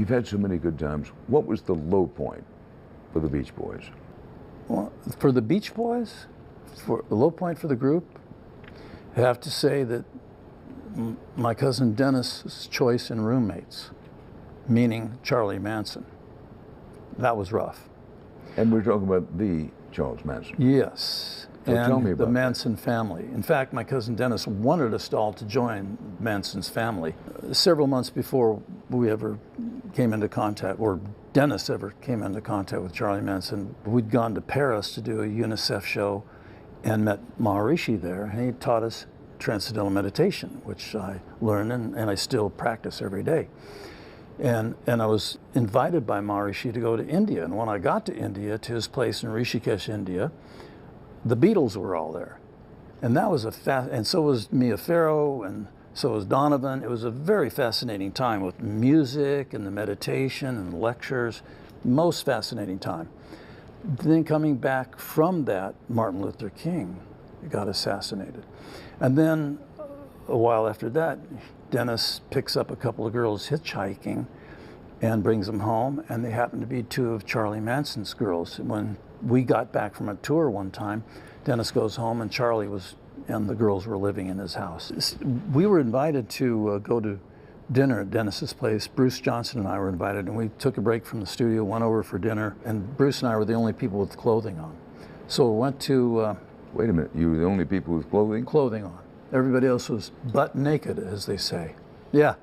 You've had so many good times. What was the low point for the Beach Boys? Well, for the Beach Boys, for the low point for the group, I have to say that my cousin Dennis's choice in roommates, meaning Charlie Manson, that was rough. And we're talking about the Charles Manson. Yes. So and tell me about the Manson family. In fact, my cousin Dennis wanted us all to join Manson's family. Several months before we ever came into contact, or Dennis ever came into contact with Charlie Manson, we'd gone to Paris to do a UNICEF show and met Maharishi there, and he taught us transcendental meditation, which I learned and I still practice every day. And I was invited by Maharishi to go to India, and when I got to India, to his place in Rishikesh, India, the Beatles were all there. And that was and so was Mia Farrow, and so was Donovan. It was a very fascinating time with music and the meditation and the lectures. Most fascinating time. Then coming back from that, Martin Luther King got assassinated. And then a while after that, Dennis picks up a couple of girls hitchhiking and brings them home, and they happen to be two of Charlie Manson's girls. When we got back from a tour one time, Dennis goes home and Charlie and the girls were living in his house. We were invited to go to dinner at Dennis's place. Bruce Johnson and I were invited, and we took a break from the studio, went over for dinner, and Bruce and I were the only people with clothing on. So we went to... Wait a minute, you were the only people with clothing? Clothing on. Everybody else was butt naked, as they say. Yeah.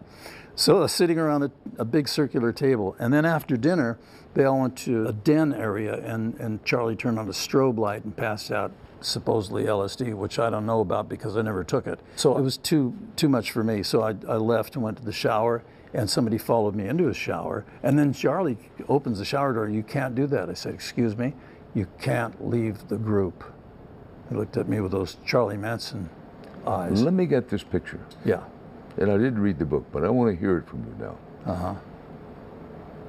So sitting around a big circular table, and then after dinner, they all went to a den area, and Charlie turned on a strobe light and passed out supposedly LSD, which I don't know about because I never took it. So it was too much for me. So I left and went to the shower, and somebody followed me into his shower. And then Charlie opens the shower door. "You can't do that." I said, "Excuse me, you can't leave the group." He looked at me with those Charlie Manson eyes. Let me get this picture. Yeah. And I did read the book, but I want to hear it from you now. Uh-huh.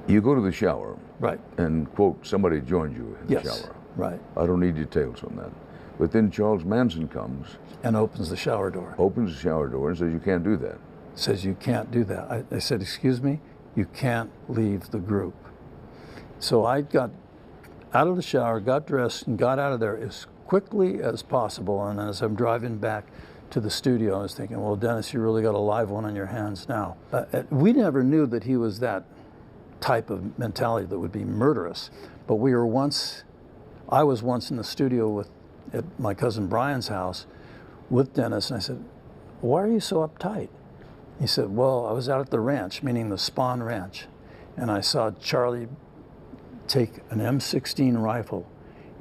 You go to the shower. Right. And, quote, somebody joined you in the shower. Right. I don't need details on that. But then Charles Manson comes. And opens the shower door. Opens the shower door and says, "You can't do that." Says, "You can't do that." I said, "Excuse me, you can't leave the group." So I got out of the shower, got dressed, and got out of there as quickly as possible. And as I'm driving back to the studio, I was thinking, well, Dennis, you really got a live one on your hands now. We never knew that he was that type of mentality that would be murderous. But I was once in the studio at my cousin Brian's house with Dennis, and I said, "Why are you so uptight?" He said, "Well, I was out at the ranch," meaning the Spawn Ranch, and I saw Charlie take an M16 rifle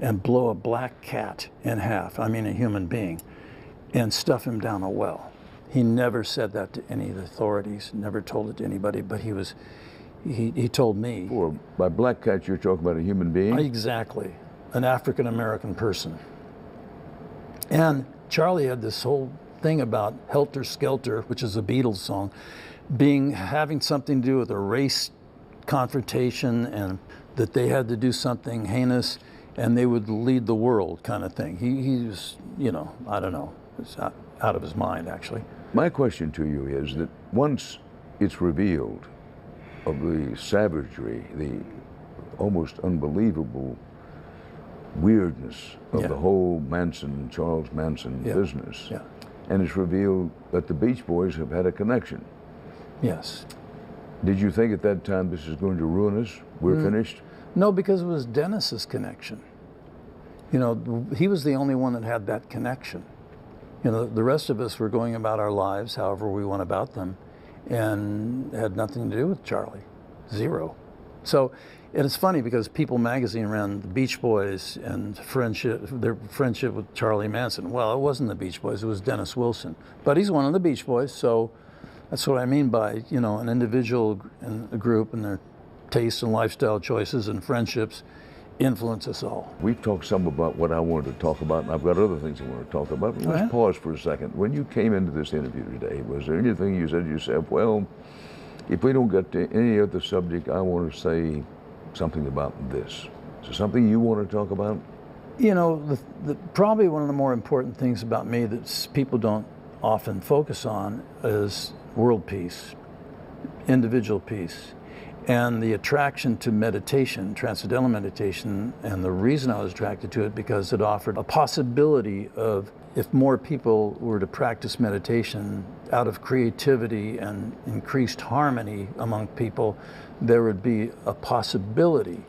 and blow a black cat in half, I mean a human being, and stuff him down a well. He never said that to any of the authorities, never told it to anybody, but he told me. By black cat, you're talking about a human being? Exactly, an African-American person. And Charlie had this whole thing about Helter Skelter, which is a Beatles song, having something to do with a race confrontation, and that they had to do something heinous and they would lead the world, kind of thing. He was, I don't know, it's out of his mind, actually. My question to you is that once it's revealed of the savagery, the almost unbelievable weirdness of the whole Charles Manson business, and it's revealed that the Beach Boys have had a connection. Yes. Did you think at that time this is going to ruin us? We're finished? No, because it was Dennis's connection. He was the only one that had that connection. The rest of us were going about our lives however we went about them, and had nothing to do with Charlie. Zero. So it's funny because People magazine ran the Beach Boys and their friendship with Charlie Manson. Well, it wasn't the Beach Boys, it was Dennis Wilson. But he's one of the Beach Boys, so that's what I mean by, an individual and a group and their tastes and lifestyle choices and friendships influence us all. We've talked some about what I wanted to talk about, and I've got other things I want to talk about. But let's pause for a second. When you came into this interview today, was there anything you said to yourself, well, if we don't get to any other subject, I want to say something about this? Is there something you want to talk about? Probably one of the more important things about me that people don't often focus on is world peace, individual peace. And the attraction to meditation, transcendental meditation, and the reason I was attracted to it because it offered a possibility of, if more people were to practice meditation out of creativity and increased harmony among people, there would be a possibility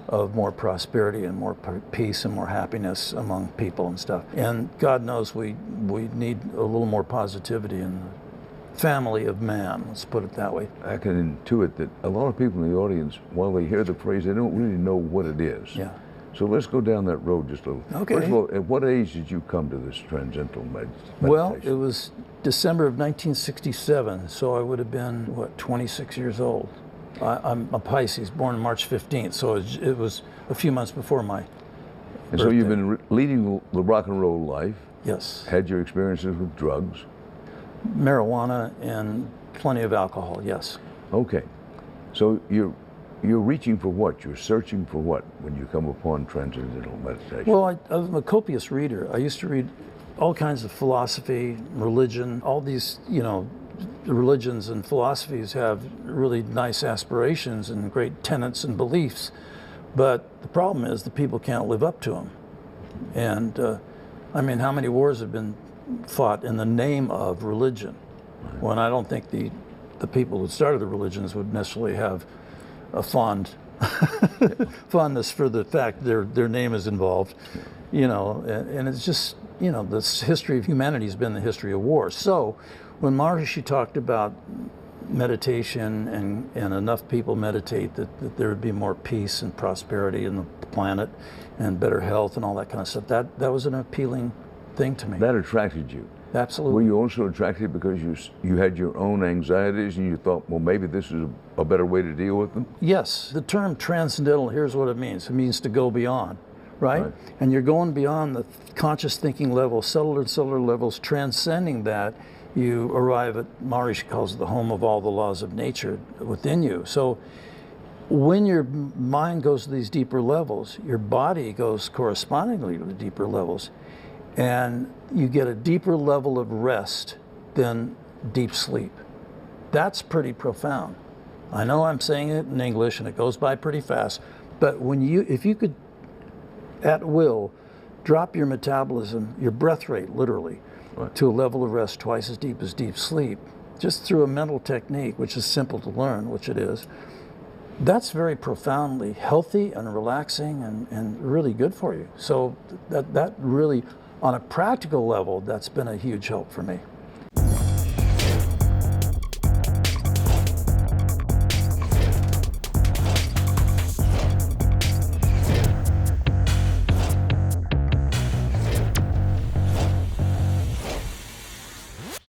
of more prosperity and more peace and more happiness among people and stuff. And God knows we need a little more positivity in the family of man, let's put it that way. I can intuit that a lot of people in the audience, while they hear the phrase, they don't really know what it is. Yeah. So let's go down that road just a little. Okay. First of all, at what age did you come to this transcendental meditation? Well, it was December of 1967, so I would have been, what, 26 years old. I'm a Pisces, born March 15th, so it was a few months before my And birthday. so you've been leading the rock and roll life. Yes. Had your experiences with drugs. Marijuana and plenty of alcohol, yes. Okay. So you're reaching for what? You're searching for what when you come upon transcendental meditation? Well, I'm a copious reader. I used to read all kinds of philosophy, religion, all these, religions and philosophies have really nice aspirations and great tenets and beliefs, but the problem is the people can't live up to them. And I mean, how many wars have been fought in the name of religion? Right. When I don't think the people who started the religions would necessarily have a fondness for the fact their name is involved, and it's just, this history of humanity has been the history of war. So when Maharishi talked about meditation and enough people meditate that there would be more peace and prosperity in the planet and better health and all that kind of stuff, that was an appealing thing to me. That attracted you. Absolutely. Were you also attracted because you had your own anxieties and you thought, well, maybe this is a better way to deal with them? Yes. The term transcendental, here's what it means. It means to go beyond, right? And you're going beyond the conscious thinking level, subtler and subtler levels, transcending that. You arrive at, Maharishi calls it the home of all the laws of nature within you. So when your mind goes to these deeper levels, your body goes correspondingly to the deeper levels. And you get a deeper level of rest than deep sleep. That's pretty profound. I know I'm saying it in English and it goes by pretty fast, but if you could, at will, drop your metabolism, your breath rate literally, to a level of rest twice as deep as deep sleep, just through a mental technique, which is simple to learn, which it is, that's very profoundly healthy and relaxing and really good for you. So that really, on a practical level, that's been a huge help for me.